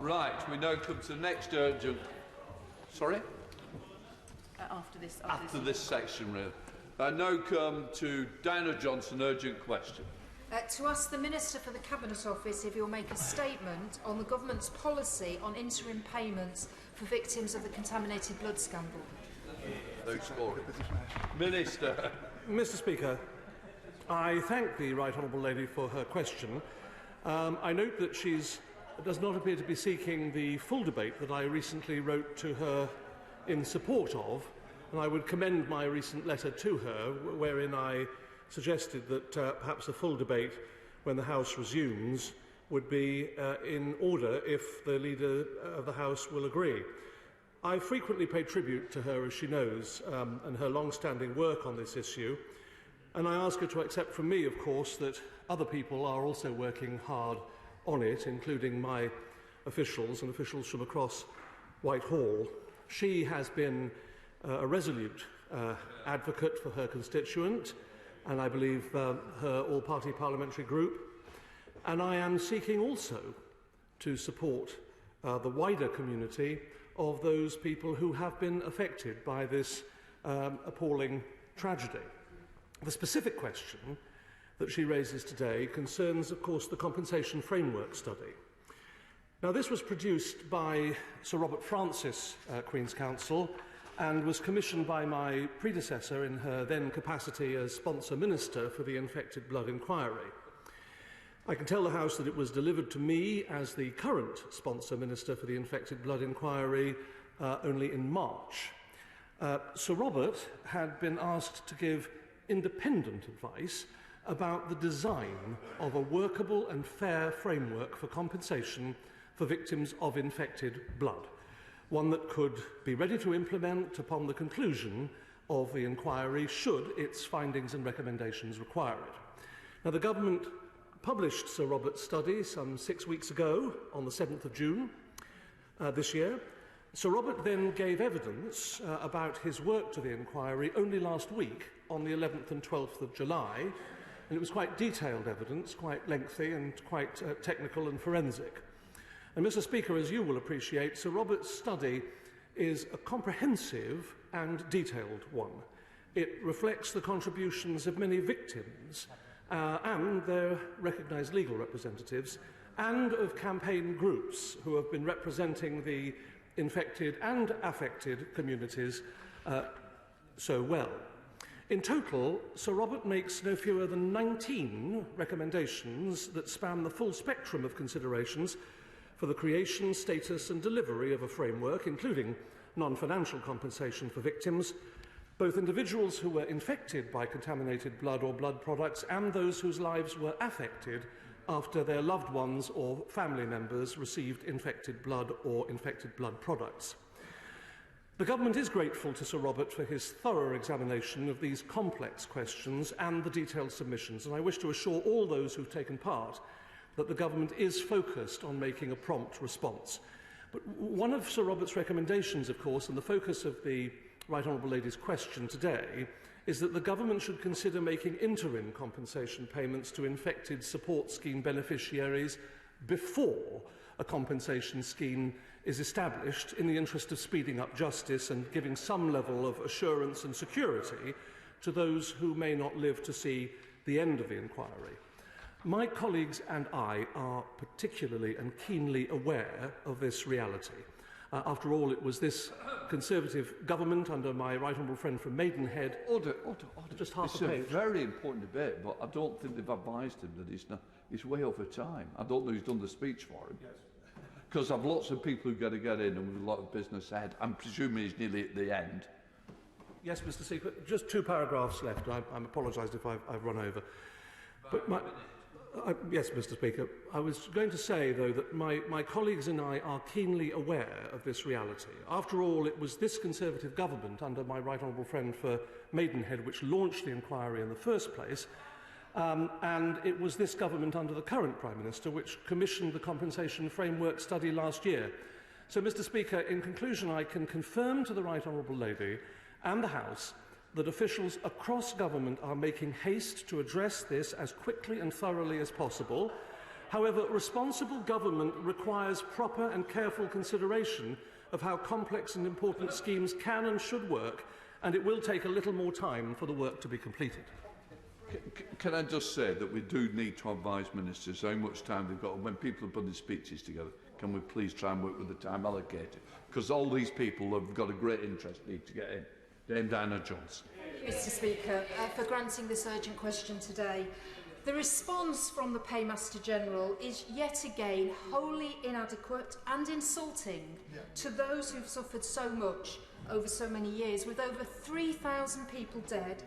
Right, we now come to the next urgent... Sorry? After this section, really. I now come to Diana Johnson, urgent question. To ask the Minister for the Cabinet Office if he'll make a statement on the Government's policy on interim payments for victims of the contaminated blood scandal. Minister. Mr. Speaker, I thank the Right Honourable Lady for her question. I note that she does not appear to be seeking the full debate that I recently wrote to her in support of, and I would commend my recent letter to her, wherein I suggested that perhaps a full debate, when the House resumes, would be in order if the Leader of the House will agree. I frequently pay tribute to her, as she knows, and her long-standing work on this issue, and I ask her to accept from me, of course, that other people are also working hard on it, including my officials and officials from across Whitehall. She has been a resolute advocate for her constituent, and I believe her all-party parliamentary group. And I am seeking also to support the wider community of those people who have been affected by this appalling tragedy. The specific question that she raises today concerns, of course, the compensation framework study. Now, this was produced by Sir Robert Francis, Queen's Counsel, and was commissioned by my predecessor in her then capacity as sponsor minister for the Infected Blood Inquiry. I can tell the House that it was delivered to me as the current sponsor minister for the Infected Blood Inquiry only in March. Sir Robert had been asked to give independent advice about the design of a workable and fair framework for compensation for victims of infected blood, one that could be ready to implement upon the conclusion of the inquiry should its findings and recommendations require it. Now, the Government published Sir Robert's study some 6 weeks ago, on the 7th of June this year. Sir Robert then gave evidence about his work to the inquiry only last week, on the 11th and 12th of July, and it was quite detailed evidence, quite lengthy and quite technical and forensic. And, Mr. Speaker, as you will appreciate, Sir Robert's study is a comprehensive and detailed one. It reflects the contributions of many victims and their recognised legal representatives, and of campaign groups who have been representing the infected and affected communities so well. In total, Sir Robert makes no fewer than 19 recommendations that span the full spectrum of considerations for the creation, status and delivery of a framework, including non-financial compensation for victims, both individuals who were infected by contaminated blood or blood products and those whose lives were affected after their loved ones or family members received infected blood or infected blood products. The Government is grateful to Sir Robert for his thorough examination of these complex questions and the detailed submissions, and I wish to assure all those who have taken part that the Government is focused on making a prompt response. But one of Sir Robert's recommendations, of course, and the focus of the Right Honourable Lady's question today, is that the Government should consider making interim compensation payments to infected support scheme beneficiaries before a compensation scheme is established, in the interest of speeding up justice and giving some level of assurance and security to those who may not live to see the end of the inquiry. My colleagues and I are particularly and keenly aware of this reality. After all, it was this Conservative government, under my right honourable friend from Maidenhead... Order. Just half it's a page. It's a very important debate, but I don't think they've advised him that he's way over time. I don't know who's done the speech for him. Yes. Because I've lots of people who've got to get in and with a lot of business ahead. I'm presuming he's nearly at the end. Yes, Mr. Speaker. Just 2 paragraphs left. I apologise if I've run over. But yes, Mr. Speaker. I was going to say, though, that my colleagues and I are keenly aware of this reality. After all, it was this Conservative government, under my right honourable friend for Maidenhead, which launched the inquiry in the first place, and it was this government, under the current Prime Minister, which commissioned the compensation framework study last year. So, Mr. Speaker, in conclusion, I can confirm to the Right Honourable Lady and the House that officials across government are making haste to address this as quickly and thoroughly as possible, However, responsible government requires proper and careful consideration of how complex and important schemes can and should work, and it will take a little more time for the work to be completed. Can I just say that we do need to advise ministers how much time they've got, and when people are putting speeches together, can we please try and work with the time allocated? Because all these people have got a great interest, need to get in. Dame Diana Jones. Mr Speaker, for granting this urgent question today. The response from the Paymaster General is yet again wholly inadequate and insulting to those who've suffered so much over so many years, with over 3,000 people dead,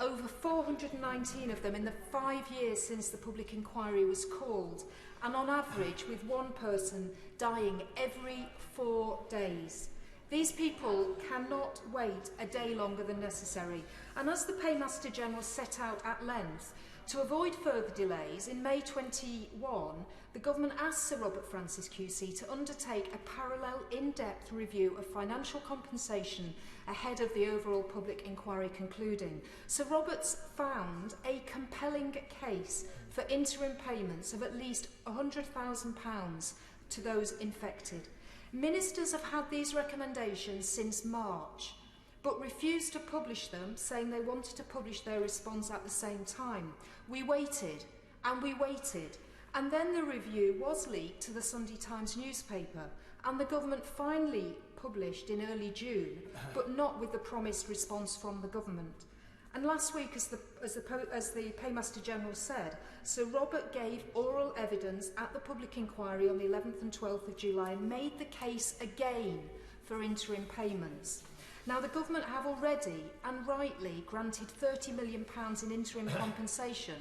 over 419 of them in the 5 years since the public inquiry was called, and on average with one person dying every 4 days. These people cannot wait a day longer than necessary, and as the Paymaster General set out at length, to avoid further delays, in May 21, the Government asked Sir Robert Francis QC to undertake a parallel in-depth review of financial compensation ahead of the overall public inquiry concluding. Sir Robert's found a compelling case for interim payments of at least £100,000 to those infected. Ministers have had these recommendations since March, but refused to publish them, saying they wanted to publish their response at the same time. We waited, and we waited, and then the review was leaked to the Sunday Times newspaper, and the government finally published in early June, but not with the promised response from the government. And last week, as the Paymaster General said, Sir Robert gave oral evidence at the public inquiry on the 11th and 12th of July and made the case again for interim payments. Now, the government have already and rightly granted £30 million in interim compensation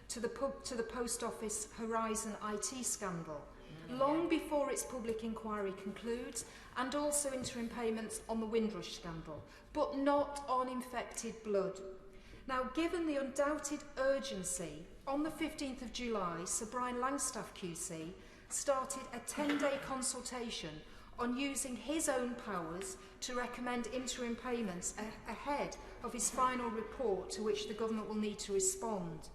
to the Post Office Horizon IT scandal, long before its public inquiry concludes, and also interim payments on the Windrush scandal, but not on infected blood. Now, given the undoubted urgency, on the 15th of July, Sir Brian Langstaff QC started a 10-day consultation on using his own powers to recommend interim payments ahead of his final report, to which the government will need to respond.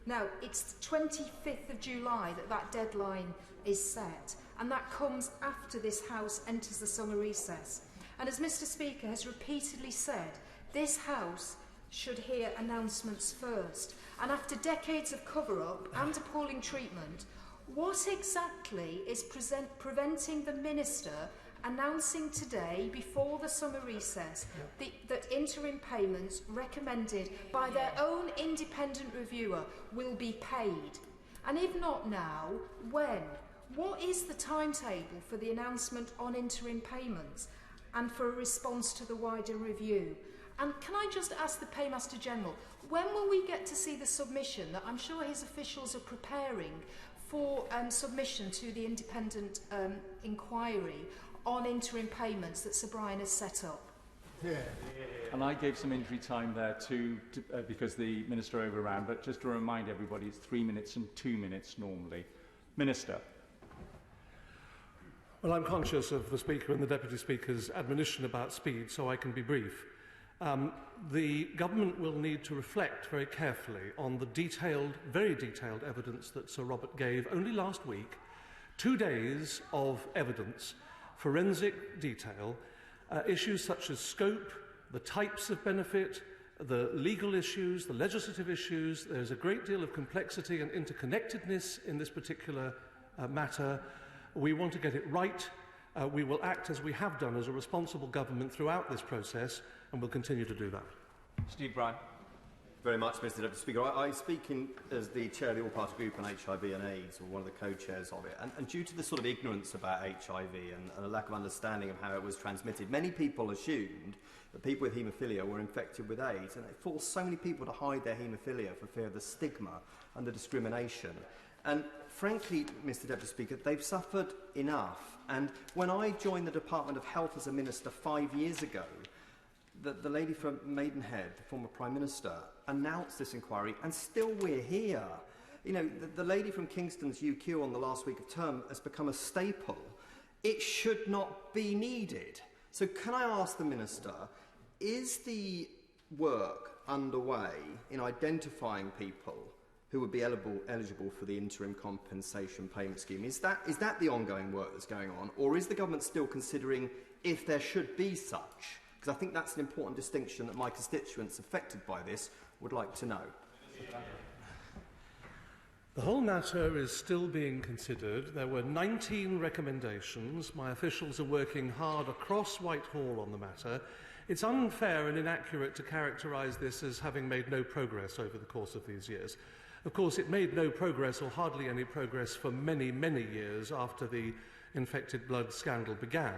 Now, it's the 25th of July that deadline is set, and that comes after this House enters the summer recess. And as Mr Speaker has repeatedly said, this House should hear announcements first. And after decades of cover-up and appalling treatment, what exactly is preventing the Minister announcing today, before the summer recess, that interim payments recommended by their own independent reviewer will be paid? And if not now, when? What is the timetable for the announcement on interim payments and for a response to the wider review? And can I just ask the Paymaster General, when will we get to see the submission that I'm sure his officials are preparing for submission to the independent inquiry on interim payments that Sir Brian has set up? And I gave some injury time there too, because the Minister overran, but just to remind everybody, it's 3 minutes and 2 minutes normally. Minister. Well, I'm conscious of the Speaker and the Deputy Speaker's admonition about speed, so I can be brief. The government will need to reflect very carefully on the detailed, very detailed evidence that Sir Robert gave only last week. 2 days of evidence, forensic detail, issues such as scope, the types of benefit, the legal issues, the legislative issues. There's a great deal of complexity and interconnectedness in this particular matter. We want to get it right. We will act as we have done as a responsible government throughout this process, and will continue to do that. Steve Bryan. Very much, Mr Deputy Speaker. I speak as the chair of the All-Party Group on HIV and AIDS, or one of the co-chairs of it, and due to the sort of ignorance about HIV and a lack of understanding of how it was transmitted, many people assumed that people with haemophilia were infected with AIDS, and it forced so many people to hide their haemophilia for fear of the stigma and the discrimination. And frankly, Mr Deputy Speaker, they've suffered enough. And when I joined the Department of Health as a minister 5 years ago, the lady from Maidenhead, the former Prime Minister, announced this inquiry, and still we're here. You know, the lady from Kingston's UQ on the last week of term has become a staple. It should not be needed. So can I ask the Minister, is the work underway in identifying people who would be eligible for the interim compensation payment scheme. Is that the ongoing work that's going on, or is the government still considering if there should be such? Because I think that's an important distinction that my constituents affected by this would like to know. The whole matter is still being considered. There were 19 recommendations. My officials are working hard across Whitehall on the matter. It's unfair and inaccurate to characterise this as having made no progress over the course of these years. Of course, it made no progress, or hardly any progress, for many, many years after the infected blood scandal began.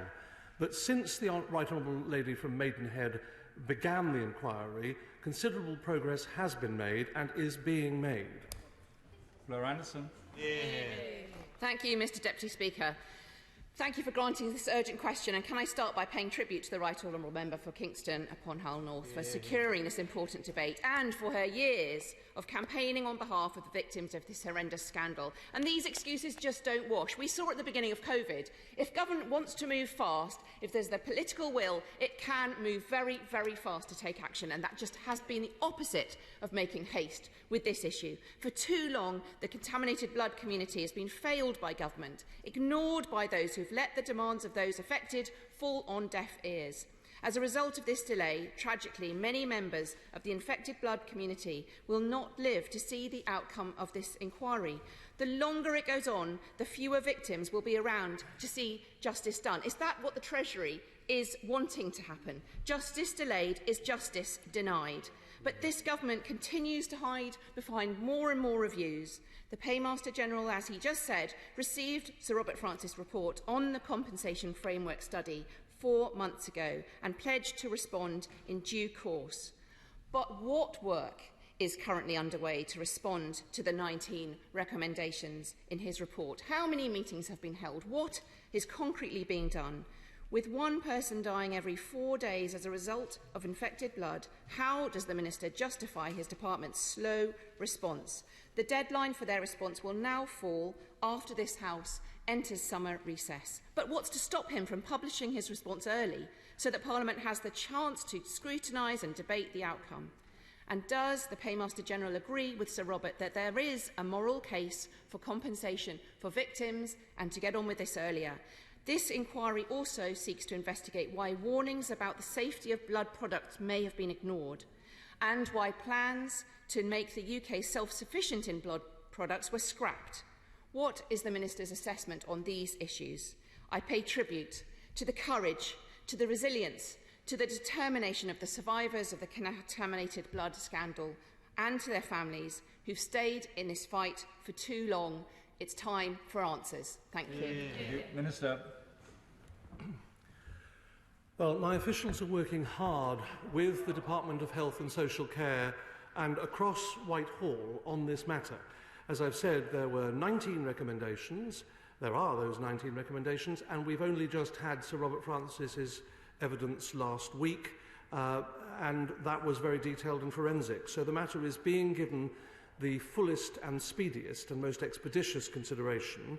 But since the Right Honourable Lady from Maidenhead began the inquiry, considerable progress has been made and is being made. Laura Anderson. Thank you, Mr Deputy Speaker. Thank you for granting this urgent question, and can I start by paying tribute to the Right Honourable Member for Kingston upon Hull North for securing this important debate and for her years of campaigning on behalf of the victims of this horrendous scandal. And these excuses just don't wash. We saw at the beginning of COVID, if government wants to move fast, if there's the political will, it can move very, very fast to take action, and that just has been the opposite of making haste with this issue. For too long, the contaminated blood community has been failed by government, ignored by those who've let the demands of those affected fall on deaf ears. As a result of this delay, tragically, many members of the infected blood community will not live to see the outcome of this inquiry. The longer it goes on, the fewer victims will be around to see justice done. Is that what the Treasury is wanting to happen? Justice delayed is justice denied. But this government continues to hide behind more and more reviews. The Paymaster General, as he just said, received Sir Robert Francis' report on the compensation framework study 4 months ago and pledged to respond in due course. But what work is currently underway to respond to the 19 recommendations in his report? How many meetings have been held? What is concretely being done? With one person dying every 4 days as a result of infected blood, how does the Minister justify his department's slow response? The deadline for their response will now fall after this House enters summer recess. But what's to stop him from publishing his response early so that Parliament has the chance to scrutinise and debate the outcome? And does the Paymaster General agree with Sir Robert that there is a moral case for compensation for victims and to get on with this earlier? This inquiry also seeks to investigate why warnings about the safety of blood products may have been ignored, and why plans to make the UK self-sufficient in blood products were scrapped. What is the Minister's assessment on these issues? I pay tribute to the courage, to the resilience, to the determination of the survivors of the contaminated blood scandal and to their families who've stayed in this fight for too long. It's time for answers. Thank you. Minister. Well, my officials are working hard with the Department of Health and Social Care and across Whitehall on this matter. As I've said, there were 19 recommendations. There are those 19 recommendations, and we've only just had Sir Robert Francis's evidence last week, and that was very detailed and forensic. So the matter is being given the fullest and speediest and most expeditious consideration,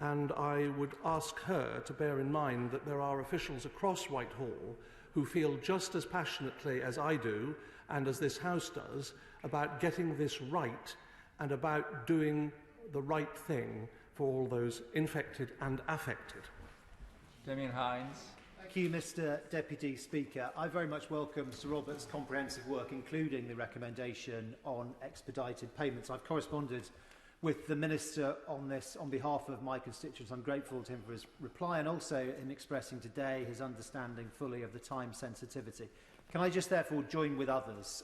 and I would ask her to bear in mind that there are officials across Whitehall who feel just as passionately as I do, and as this House does, about getting this right and about doing the right thing for all those infected and affected. Damien Hines. Thank you, Mr Deputy Speaker. I very much welcome Sir Robert's comprehensive work, including the recommendation on expedited payments. I've corresponded with the Minister on this on behalf of my constituents. I'm grateful to him for his reply and also in expressing today his understanding fully of the time sensitivity. Can I just therefore join with others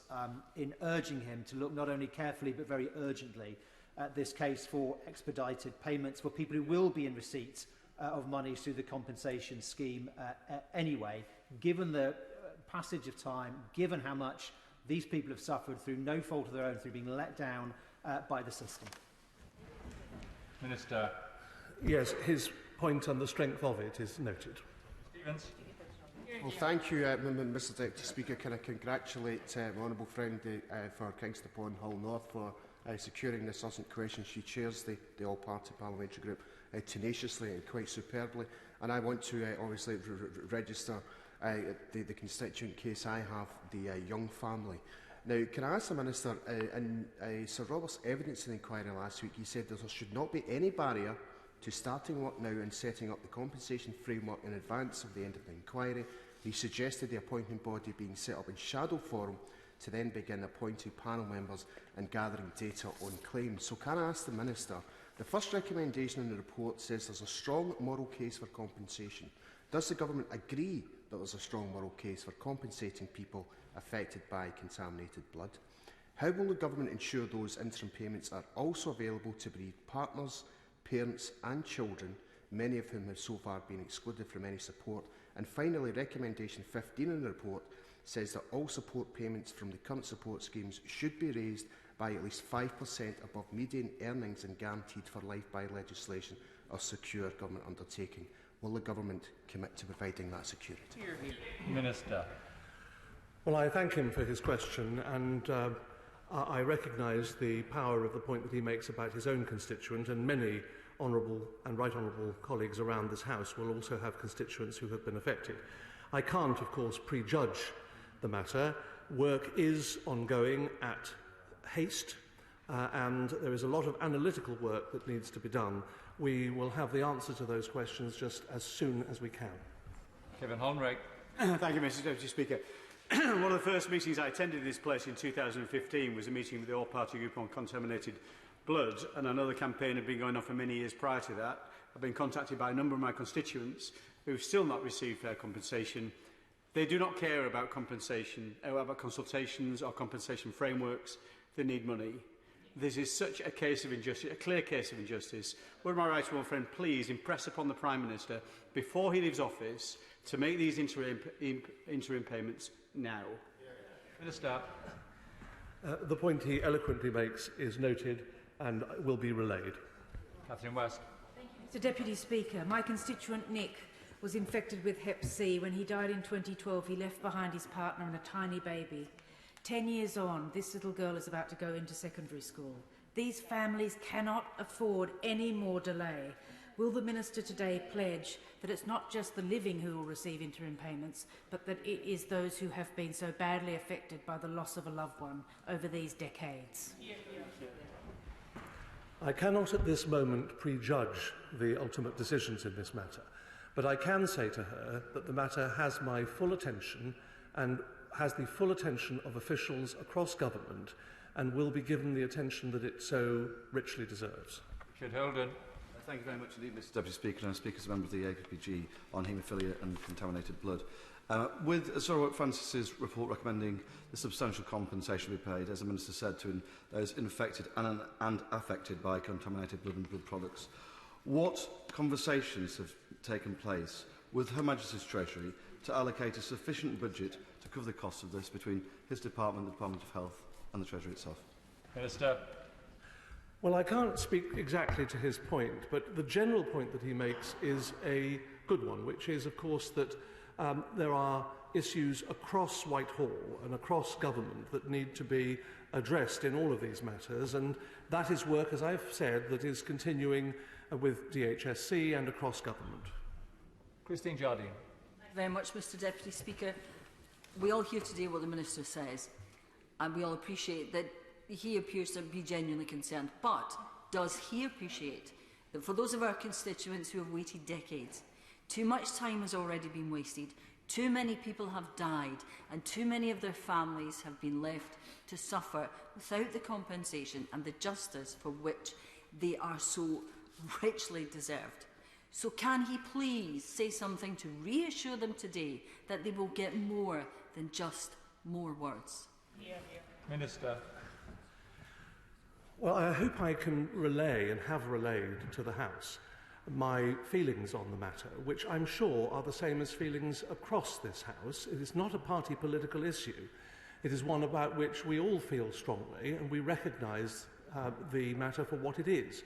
in urging him to look not only carefully but very urgently at this case for expedited payments for people who will be in receipt of money through the compensation scheme anyway, given the passage of time, given how much these people have suffered through no fault of their own, through being let down by the system. Minister. Yes, his point on the strength of it is noted. Stevens. Well, thank you, Mr Deputy Speaker. Can I congratulate my honourable friend for Kingston upon Hull North for securing this urgent question. She chairs the all-party parliamentary group tenaciously and quite superbly. And I want to obviously register the constituent case I have, the Young family, Now, can I ask the Minister, in Sir Robert's evidence in the inquiry last week, he said there should not be any barrier to starting work now and setting up the compensation framework in advance of the end of the inquiry. He suggested the appointing body being set up in shadow form to then begin appointing panel members and gathering data on claims. So can I ask the Minister, the first recommendation in the report says there's a strong moral case for compensation. Does the Government agree that there's a strong moral case for compensating people affected by contaminated blood? How will the Government ensure those interim payments are also available to bereaved partners, parents and children, many of whom have so far been excluded from any support? And finally, recommendation 15 in the report says that all support payments from the current support schemes should be raised by at least 5% above median earnings and guaranteed for life by legislation or secure government undertaking. Will the Government commit to providing that security? Minister. Well, I thank him for his question, and I recognise the power of the point that he makes about his own constituent, and many honourable and right honourable colleagues around this House will also have constituents who have been affected. I can't, of course, prejudge the matter. Work is ongoing at haste, and there is a lot of analytical work that needs to be done. We will have the answer to those questions just as soon as we can. Kevin Honrake. Thank you, Mr Deputy Speaker. One of the first meetings I attended in this place in 2015 was a meeting with the All-Party Group on contaminated blood, and I know the campaign had been going on for many years prior to that. I've been contacted by a number of my constituents who have still not received fair compensation. They do not care about compensation, about consultations or compensation frameworks. They need money. This is such a case of injustice, a clear case of injustice. Would my right honourable friend please impress upon the Prime Minister, before he leaves office, to make these interim payments now? Minister. The point he eloquently makes is noted and will be relayed. Catherine West. Thank you, Mr Deputy Speaker. My constituent Nick was infected with Hep C. When he died in 2012, he left behind his partner and a tiny baby. 10 years on, this little girl is about to go into secondary school. These families cannot afford any more delay. Will the Minister today pledge that it's not just the living who will receive interim payments, but that it is those who have been so badly affected by the loss of a loved one over these decades? I cannot at this moment prejudge the ultimate decisions in this matter, but I can say to her that the matter has my full attention and has the full attention of officials across government and will be given the attention that it so richly deserves. Richard Holden. Thank you very much indeed, Mr Deputy Speaker, and I speak as a member of the APPG on haemophilia and contaminated blood. With Sir Robert Francis's report recommending the substantial compensation be paid, as the Minister said, to those infected and affected by contaminated blood and blood products, what conversations have taken place with Her Majesty's Treasury to allocate a sufficient budget to cover the cost of this between his department, the Department of Health and the Treasury itself? Minister. Well, I can't speak exactly to his point, but the general point that he makes is a good one, which is, of course, that there are issues across Whitehall and across government that need to be addressed in all of these matters, and that is work, as I've said, that is continuing with DHSC and across government. Christine Jardine. Thank you very much, Mr Deputy Speaker. We all hear today what the Minister says, and we all appreciate that he appears to be genuinely concerned. But does he appreciate that for those of our constituents who have waited decades, too much time has already been wasted, too many people have died, and too many of their families have been left to suffer without the compensation and the justice for which they are so richly deserved? So can he please say something to reassure them today that they will get more than just more words? Minister. Well, I hope I can relay and have relayed to the House my feelings on the matter, which I'm sure are the same as feelings across this House. It is not a party political issue. It is one about which we all feel strongly, and we recognise the matter for what it is.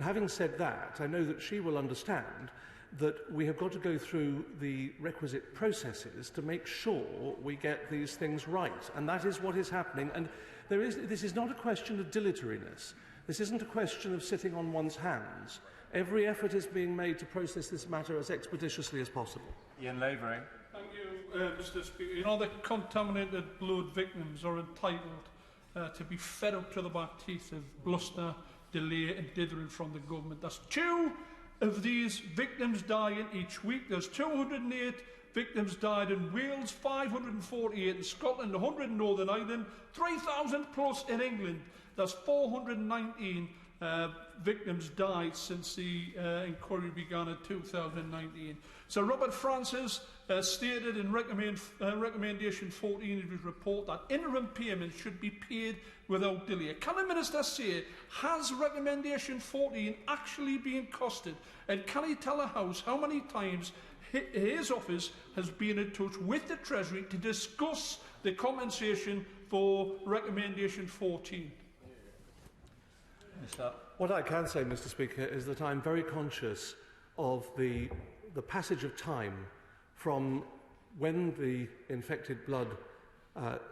Having said that, I know that she will understand that we have got to go through the requisite processes to make sure we get these things right, and that is what is happening. And this is not a question of dilatoriness. This isn't a question of sitting on one's hands. Every effort is being made to process this matter as expeditiously as possible. Ian Lavery. Thank you. Mr. Speaker. You know, the contaminated blood victims are entitled to be fed up to the back teeth of bluster, delay and dithering from the government. There's 2 of these victims dying each week. There's 208 victims died in Wales, 548 in Scotland, 100 in Northern Ireland, 3,000 plus in England. There's 419 victims died since the inquiry began in 2019. Sir Robert Francis stated in recommendation 14 of his report that interim payments should be paid without delay. Can the Minister say, has recommendation 14 actually been costed? And can he tell the House how many times his office has been in touch with the Treasury to discuss the compensation for recommendation 14? What I can say, Mr. Speaker, is that I'm very conscious of the passage of time from when the infected blood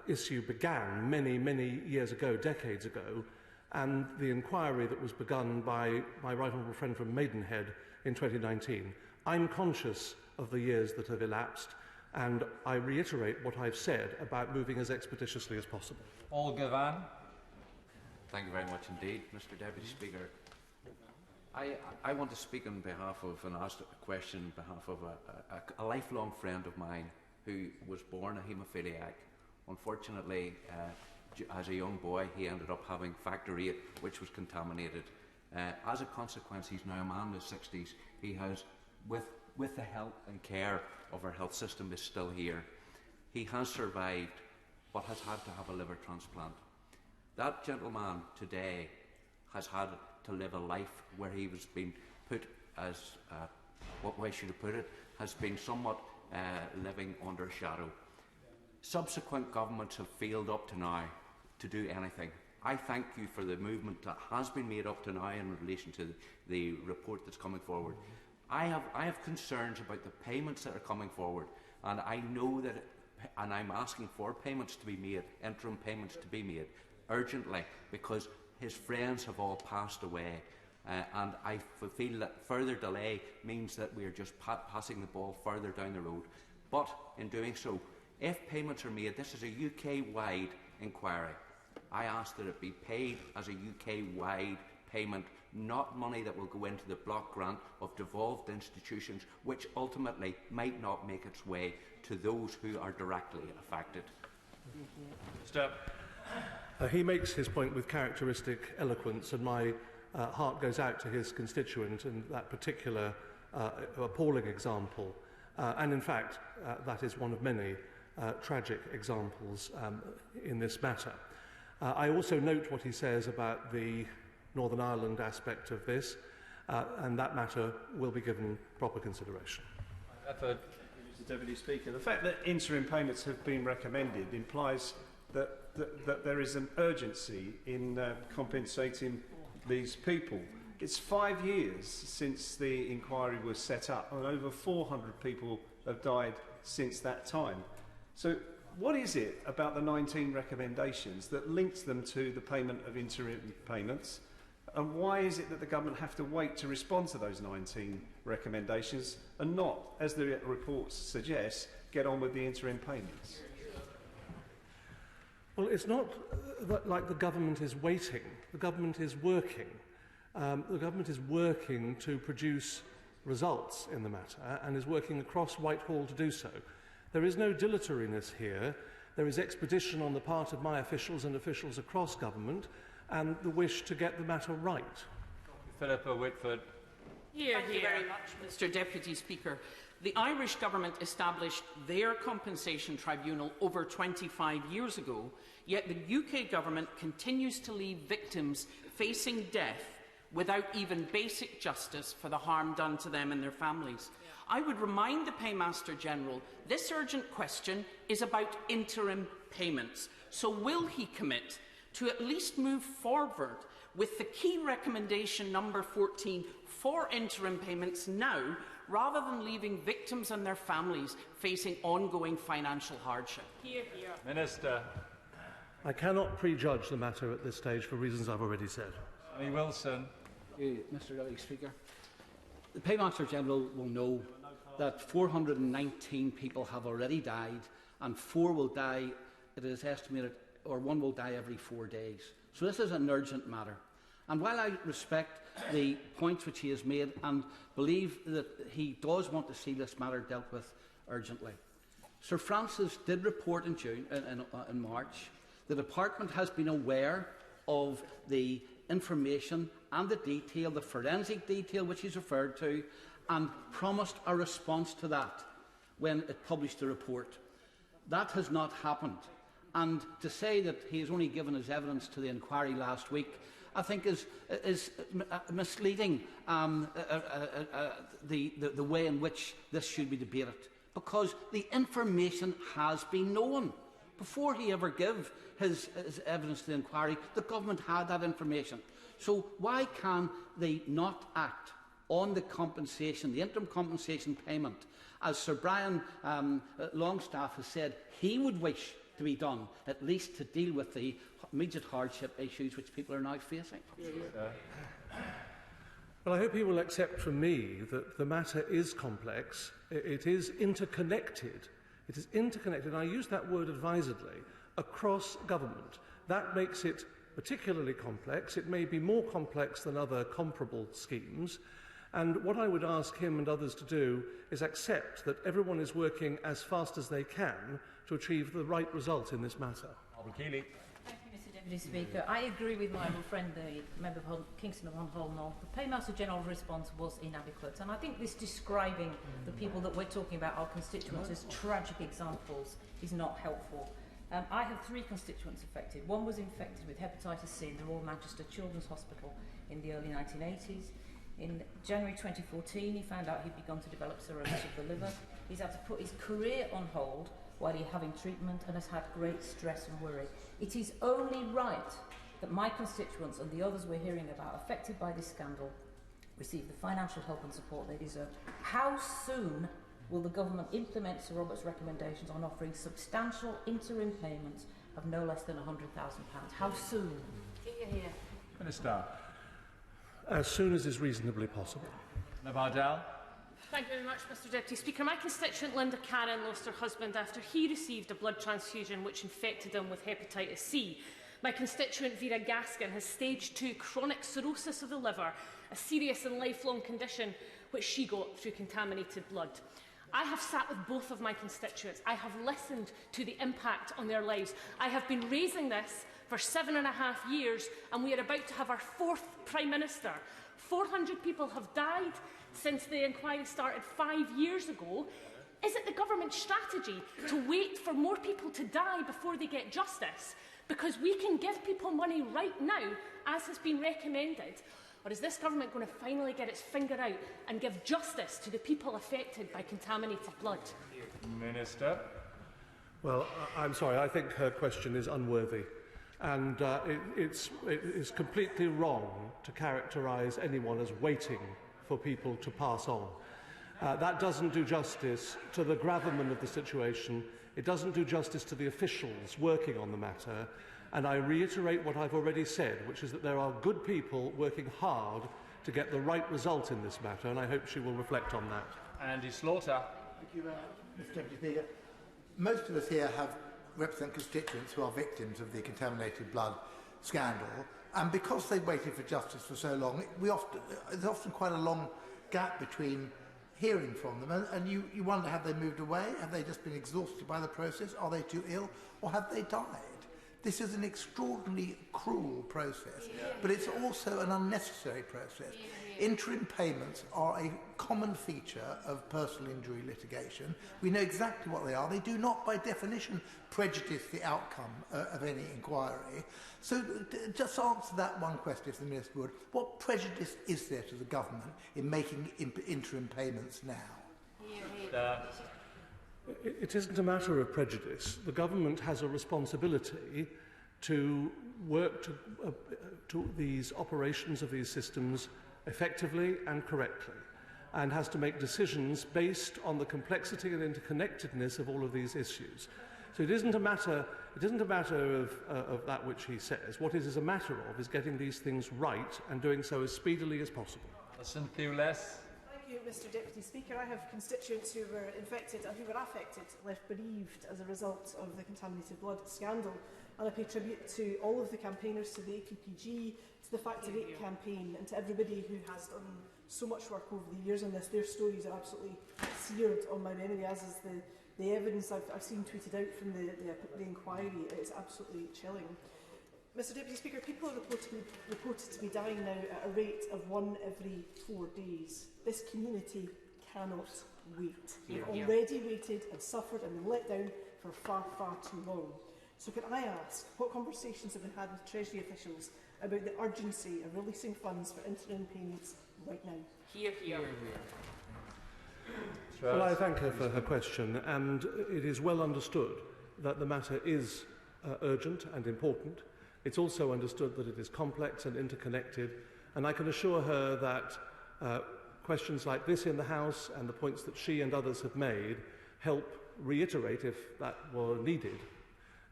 issue began many, many years ago, decades ago, and the inquiry that was begun by my right honourable friend from Maidenhead in 2019. I'm conscious of the years that have elapsed, and I reiterate what I've said about moving as expeditiously as possible. Olga Van. Thank you very much indeed, Mr. Deputy Speaker. I want to speak on behalf of and ask a question on behalf of a lifelong friend of mine who was born a haemophiliac. Unfortunately, as a young boy, he ended up having factor VIII, which was contaminated. As a consequence, he's now a man in his 60s. He has, with the help and care of our health system, is still here. He has survived, but has had to have a liver transplant. That gentleman today has had to live a life where he was being put as, what way should I put it, has been somewhat living under a shadow. Subsequent governments have failed up to now to do anything. I thank you for the movement that has been made up to now in relation to the report that's coming forward. I have concerns about the payments that are coming forward, and I know that, and I'm asking for payments to be made, interim payments to be made, urgently, because his friends have all passed away, and I feel that further delay means that we are just passing the ball further down the road. But in doing so, if payments are made, this is a UK-wide inquiry. I ask that it be paid as a UK-wide payment, not money that will go into the block grant of devolved institutions, which ultimately might not make its way to those who are directly affected. Step. He makes his point with characteristic eloquence, and my heart goes out to his constituent and that particular appalling example. And in fact, that is one of many tragic examples in this matter. I also note what he says about the Northern Ireland aspect of this, and that matter will be given proper consideration. Mr. Deputy Speaker, the fact that interim payments have been recommended implies that there is an urgency in compensating these people. It's 5 years since the inquiry was set up, and over 400 people have died since that time. So what is it about the 19 recommendations that links them to the payment of interim payments, and why is it that the government have to wait to respond to those 19 recommendations and not, as the reports suggest, get on with the interim payments? Well, it's not like the government is waiting. The government is working. The government is working to produce results in the matter and is working across Whitehall to do so. There is no dilatoriness here. There is expedition on the part of my officials and officials across government and the wish to get the matter right. Philippa Whitford. Thank you very much, Mr. Deputy Speaker. The Irish Government established their compensation tribunal over 25 years ago, yet the UK Government continues to leave victims facing death without even basic justice for the harm done to them and their families. I would remind the Paymaster General this urgent question is about interim payments. So will he commit to at least move forward with the key recommendation number 14 for interim payments now, rather than leaving victims and their families facing ongoing financial hardship? Minister. I cannot prejudge the matter at this stage for reasons I've already said. Wilson. Mr. Deputy Speaker. The Paymaster General will know that 419 people have already died, and 4 will die, it is estimated, or 1 will die every 4 days. So this is an urgent matter. And while I respect the points which he has made and believe that he does want to see this matter dealt with urgently, Sir Francis did report in March. The Department has been aware of the information and the detail, the forensic detail which he's referred to, and promised a response to that when it published the report. That has not happened. And to say that he has only given his evidence to the inquiry last week, I think is misleading the way in which this should be debated, because the information has been known. Before he ever gave his evidence to the inquiry, the government had that information. So why can they not act on the compensation, the interim compensation payment, as Sir Brian Longstaff has said he would wish to be done, at least to deal with the immediate hardship issues which people are now facing? Well, I hope he will accept from me that the matter is complex. It is interconnected. It is interconnected, and I use that word advisedly, across government. That makes it particularly complex. It may be more complex than other comparable schemes. And what I would ask him and others to do is accept that everyone is working as fast as they can to achieve the right result in this matter. Thank you, Mr Deputy Speaker. I agree with my friend, the member for Kingston upon Hull North. The Paymaster General's response was inadequate, and I think this describing the people that we're talking about, our constituents, as tragic examples is not helpful. I have 3 constituents affected. One was infected with hepatitis C in the Royal Manchester Children's Hospital in the early 1980s. In January 2014, he found out he'd begun to develop cirrhosis of the liver. He's had to put his career on hold while he's having treatment and has had great stress and worry. It is only right that my constituents and the others we're hearing about affected by this scandal receive the financial help and support they deserve. How soon will the government implement Sir Robert's recommendations on offering substantial interim payments of no less than £100,000? How soon? Here. Minister. As soon as is reasonably possible. Navardell. Thank you very much, Mr Deputy Speaker. My constituent Linda Cannon lost her husband after he received a blood transfusion which infected him with hepatitis C. My constituent Vera Gaskin has stage 2 chronic cirrhosis of the liver, a serious and lifelong condition which she got through contaminated blood. I have sat with both of my constituents. I have listened to the impact on their lives. I have been raising this for 7.5 years, and we are about to have our 4th Prime Minister. 400 people have died since the inquiry started 5 years ago. Is it the government's strategy to wait for more people to die before they get justice? Because we can give people money right now, as has been recommended. Or is this government going to finally get its finger out and give justice to the people affected by contaminated blood? Minister. Well, I'm sorry, I think her question is unworthy. And it is completely wrong to characterise anyone as waiting for people to pass on. That doesn't do justice to the gravamen of the situation. It doesn't do justice to the officials working on the matter. And I reiterate what I've already said, which is that there are good people working hard to get the right result in this matter, and I hope she will reflect on that. Andy Slaughter. Thank you, Mr Deputy Speaker. Most of us here represent constituents who are victims of the contaminated blood scandal, and because they've waited for justice for so long, there's often quite a long gap between hearing from them, and you wonder, have they moved away? Have they just been exhausted by the process? Are they too ill? Or have they died? This is an extraordinarily cruel process, but it's also an unnecessary process. Interim payments are a common feature of personal injury litigation. We know exactly what they are. They do not, by definition, prejudice the outcome of any inquiry. So just answer that one question, if the Minister would. What prejudice is there to the government in making interim payments now? It isn't a matter of prejudice. The government has a responsibility to work to these operations of these systems effectively and correctly, and has to make decisions based on the complexity and interconnectedness of all of these issues. So it isn't a matter of that which he says. What it is a matter of is getting these things right and doing so as speedily as possible. Listen, Thew Less. Thank you, Mr Deputy Speaker. I have constituents who were infected and who were affected, left bereaved as a result of the contaminated blood scandal. And I pay tribute to all of the campaigners, to the APPG, to the Fact of 8 campaign, and to everybody who has done so much work over the years on this. Their stories are absolutely seared on my memory, as is the evidence I've seen tweeted out from the inquiry. It's absolutely chilling. Mr Deputy Speaker, people are reported to be dying now at a rate of 1 every 4 days. This community cannot wait. They've already waited and suffered and been let down for far, far too long. So can I ask, what conversations have been had with Treasury officials about the urgency of releasing funds for interim payments right now? Hear, hear. Well, I thank her for her question, and it is well understood that the matter is urgent and important. It's also understood that it is complex and interconnected, and I can assure her that questions like this in the House and the points that she and others have made help reiterate, if that were needed,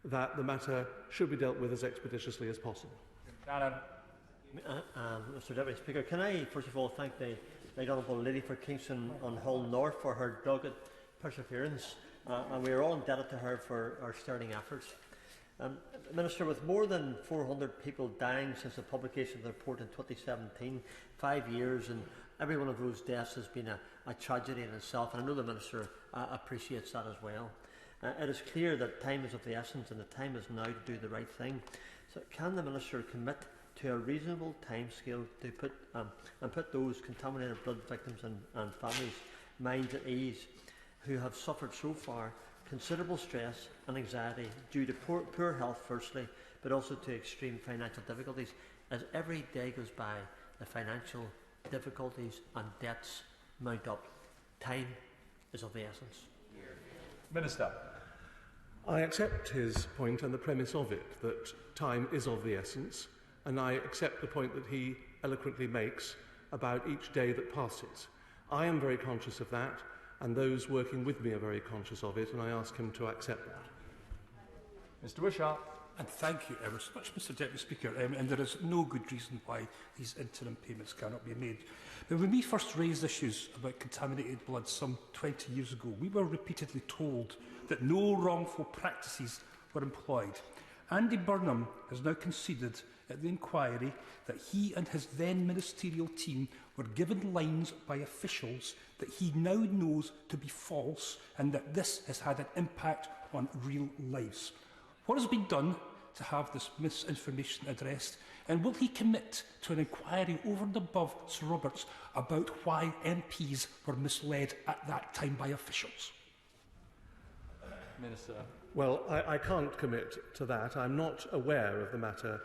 that the matter should be dealt with as expeditiously as possible. Mr Deputy Speaker, can I first of all thank the Right Honourable Lady for Kingston on Hull North for her dogged perseverance, and we are all indebted to her for our sterling efforts. Minister, with more than 400 people dying since the publication of the report in 2017, 5 years, and every one of those deaths has been a tragedy in itself, and I know the Minister appreciates that as well. It is clear that time is of the essence, and the time is now to do the right thing. So can the Minister commit to a reasonable timescale to put those contaminated blood victims and families' minds at ease who have suffered so far considerable stress and anxiety due to poor health firstly, but also to extreme financial difficulties? As every day goes by, the financial difficulties and debts mount up. Time is of the essence. Minister. I accept his point and the premise of it, that time is of the essence, and I accept the point that he eloquently makes about each day that passes. I am very conscious of that, and those working with me are very conscious of it, and I ask him to accept that. Mr Wishart. And thank you ever so much, Mr Deputy Speaker. And there is no good reason why these interim payments cannot be made. But when we first raised issues about contaminated blood some 20 years ago, we were repeatedly told that no wrongful practices were employed. Andy Burnham has now conceded at the inquiry that he and his then ministerial team were given lines by officials that he now knows to be false, and that this has had an impact on real lives. What has been done to have this misinformation addressed, and will he commit to an inquiry over and above Sir Roberts about why MPs were misled at that time by officials? Minister. Well, I can't commit to that. I'm not aware of the matter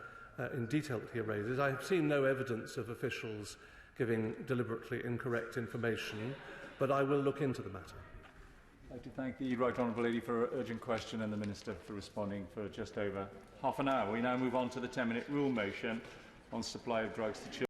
in detail that he raises. I have seen no evidence of officials giving deliberately incorrect information, but I will look into the matter. I'd like to thank the Right Honourable Lady for her urgent question and the Minister for responding for just over half an hour. We now move on to the 10-minute rule motion on supply of drugs to children.